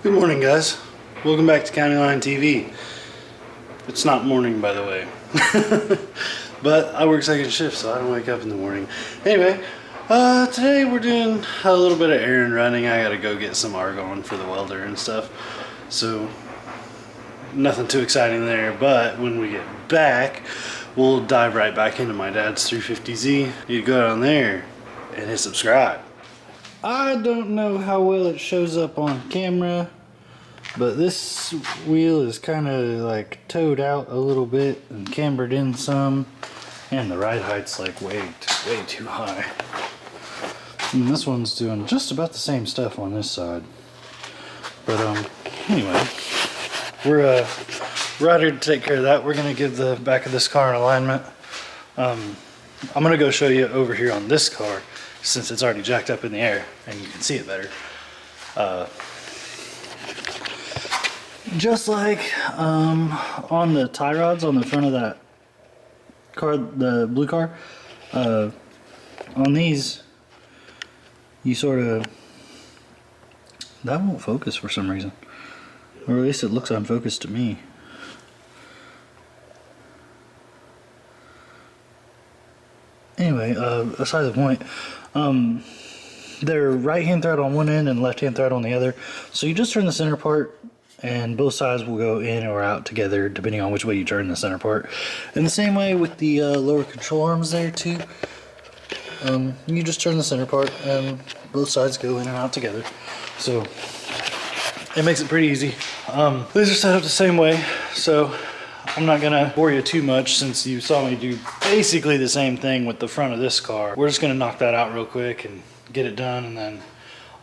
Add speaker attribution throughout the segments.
Speaker 1: Good morning, guys. Welcome back to CountyLine TV. It's not morning, by the way. But I work second shift, so I don't wake up in the morning. Anyway, today we're doing a little bit of errand running. I gotta go get some argon for the welder and stuff. So, nothing too exciting there, but when we get back, we'll dive right back into my dad's 350Z. You go down there and hit subscribe. I don't know how well it shows up on camera, but this wheel is kind of like towed out a little bit and cambered in some, and the ride height's like way too high. And this one's doing just about the same stuff on this side. But anyway, we're right here to take care of that. We're gonna give the back of this car an alignment. I'm gonna go show you over here on this car, since it's already jacked up in the air and you can see it better. Just like on the tie rods on the front of that car, the blue car, on these, you sort of, that won't focus for some reason, or at least it looks unfocused to me. Anyway, aside the point, they're right hand thread on one end and left hand thread on the other, so you just turn the center part and both sides will go in or out together depending on which way you turn the center part. And the same way with the lower control arms there too. You just turn the center part and both sides go in and out together, so it makes it pretty easy. These are set up the same way, so I'm not gonna bore you too much since you saw me do basically the same thing with the front of this car. We're just gonna knock that out real quick and get it done, and then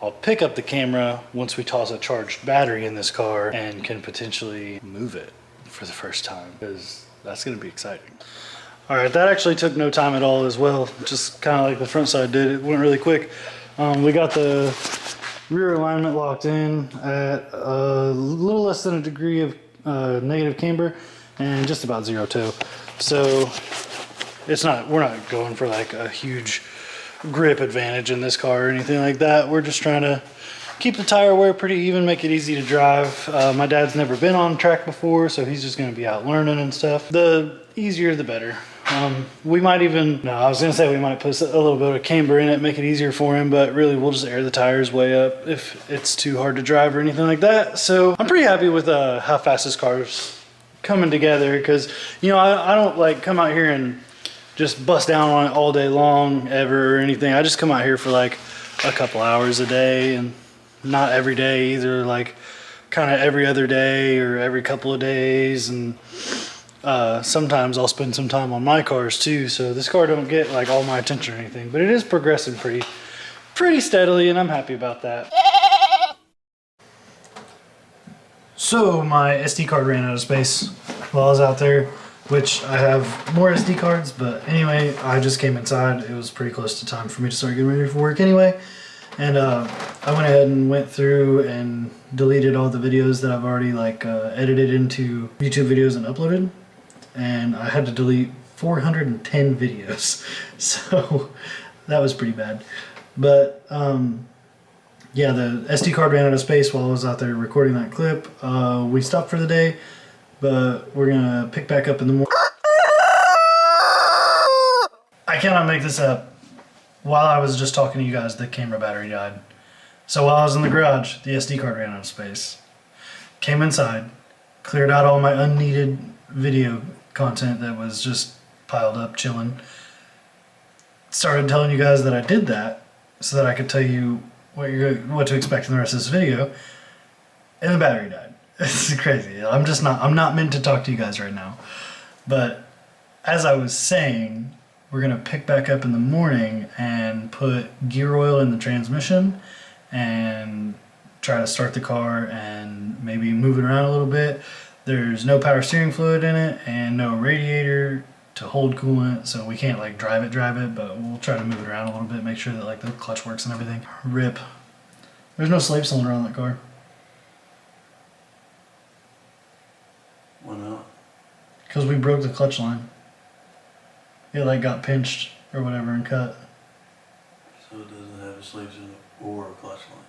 Speaker 1: I'll pick up the camera once we toss a charged battery in this car and can potentially move it for the first time, because that's gonna be exciting. All right, that actually took no time at all as well, just kind of like the front side did. It went really quick. We got the rear alignment locked in at a little less than a degree of negative camber and just about zero toe. So we're not going for like a huge grip advantage in this car or anything like that. We're just trying to keep the tire wear pretty even, make it easy to drive. My dad's never been on track before, so he's just gonna be out learning and stuff. The easier the better. We might even, no, I was gonna say we might put a little bit of camber in it, make it easier for him, but really we'll just air the tires way up if it's too hard to drive or anything like that. So I'm pretty happy with how fast this car's coming together, because you know, I don't like come out here and just bust down on it all day long ever or anything. I just come out here for like a couple hours a day, and not every day either, like kind of every other day or every couple of days. And sometimes I'll spend some time on my cars too, so this car don't get like all my attention or anything, but it is progressing pretty steadily, and I'm happy about that. So my SD card ran out of space while I was out there, which I have more SD cards, but anyway, I just came inside. It was pretty close to time for me to start getting ready for work anyway. And I went ahead and went through and deleted all the videos that I've already like edited into YouTube videos and uploaded. And I had to delete 410 videos. So that was pretty bad. But yeah, the SD card ran out of space while I was out there recording that clip. We stopped for the day, but we're gonna pick back up in the morning. I cannot make this up. While I was just talking to you guys, the camera battery died. So while I was in the garage, the SD card ran out of space. Came inside, cleared out all my unneeded video content that was just piled up, chilling. Started telling you guys that I did that so that I could tell you what to expect in the rest of this video, and the battery died. It's crazy. I'm not meant to talk to you guys right now. But as I was saying, we're gonna pick back up in the morning and put gear oil in the transmission and try to start the car and maybe move it around a little bit. There's no power steering fluid in it and no radiator to hold coolant, so we can't like drive it, but we'll try to move it around a little bit, make sure that like the clutch works and everything. RIP. There's no slave cylinder on that car.
Speaker 2: Why not?
Speaker 1: Because we broke the clutch line. It like got pinched or whatever and cut.
Speaker 2: So it doesn't have a slave cylinder or a clutch line.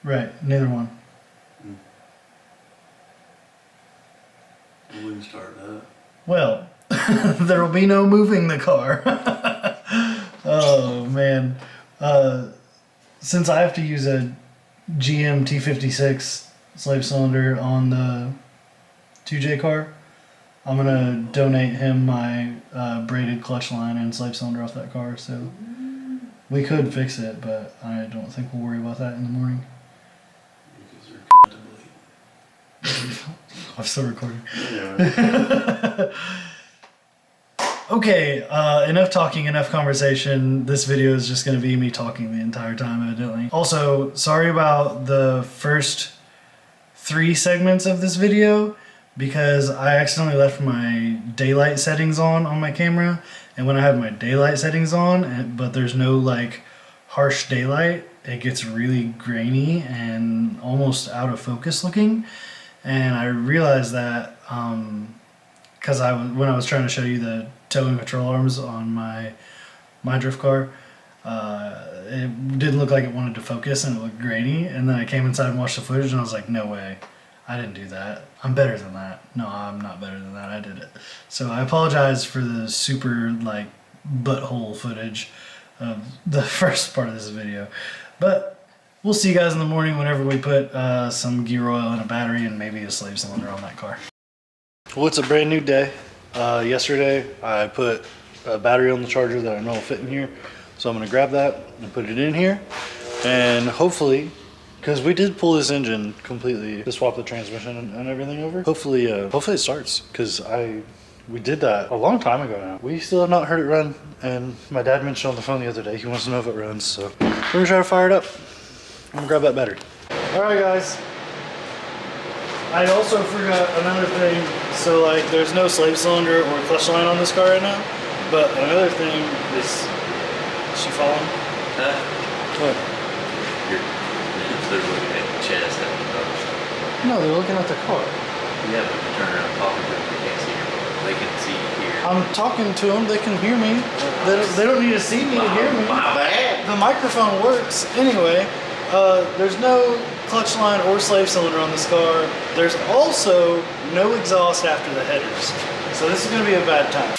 Speaker 1: Right, neither one.
Speaker 2: We can start that.
Speaker 1: Well, there will be no moving the car. Oh man. Since I have to use a GM T56 slave cylinder on the 2J car, I'm gonna donate him my braided clutch line and slave cylinder off that car. So we could fix it, but I don't think we'll worry about that in the morning.
Speaker 2: Because they're
Speaker 1: I'm still recording.
Speaker 2: Yeah.
Speaker 1: Okay, enough talking, enough conversation. This video is just going to be me talking the entire time, evidently. Also, sorry about the first 3 segments of this video, because I accidentally left my daylight settings on my camera, and when I have my daylight settings on, but there's no like harsh daylight, it gets really grainy and almost out of focus looking. And I realized that because when I was trying to show you the tow and control arms on my drift car, it didn't look like it wanted to focus and it looked grainy. And then I came inside and watched the footage and I was like, no way, I didn't do that. I'm better than that. No, I'm not better than that. I did it. So I apologize for the super like butthole footage of the first part of this video, but we'll see you guys in the morning whenever we put some gear oil and a battery and maybe a slave cylinder on that car. Well, it's a brand new day. Yesterday I put a battery on the charger that I know will fit in here. So I'm gonna grab that and put it in here. And hopefully, because we did pull this engine completely to swap the transmission and everything over. Hopefully it starts, because we did that a long time ago now. We still have not heard it run, and my dad mentioned on the phone the other day he wants to know if it runs, so we're gonna try to fire it up. I'm gonna grab that battery. All right, guys. I also forgot another thing. So like, there's no slave cylinder or clutch line on this car right now. But another thing is she following? What?
Speaker 3: They're looking at the chest and the nose.
Speaker 1: No, they're looking at the car.
Speaker 3: Yeah, but you turn around talking to them, they can't see you. They can see you here.
Speaker 1: I'm talking to them. They can hear me. They don't need to see me to hear me.
Speaker 3: My bad.
Speaker 1: The microphone works anyway. There's no clutch line or slave cylinder on this car. There's also no exhaust after the headers. So this is going to be a bad time.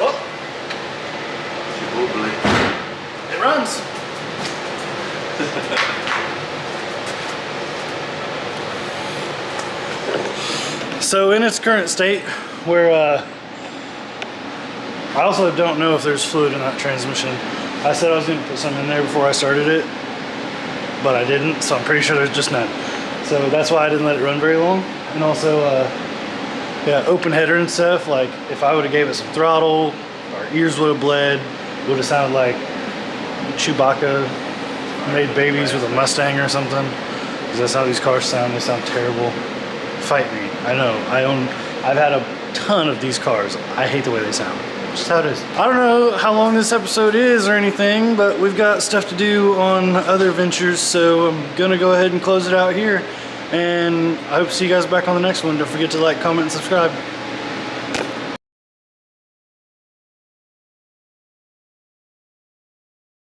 Speaker 1: Oh, it runs. So in its current state, where I also don't know if there's fluid in that transmission. I said I was going to put some in there before I started it, but I didn't, so I'm pretty sure there's just none. So that's why I didn't let it run very long. And also, yeah, open header and stuff, like if I would have gave it some throttle, our ears would have bled, would have sounded like Chewbacca made babies with a Mustang or something, because that's how these cars sound. They sound terrible. Fight me. I know. I've had a ton of these cars. I hate the way they sound. Just how it is. I don't know how long this episode is or anything, but we've got stuff to do on other ventures, so I'm gonna go ahead and close it out here. And I hope to see you guys back on the next one. Don't forget to like, comment, and subscribe.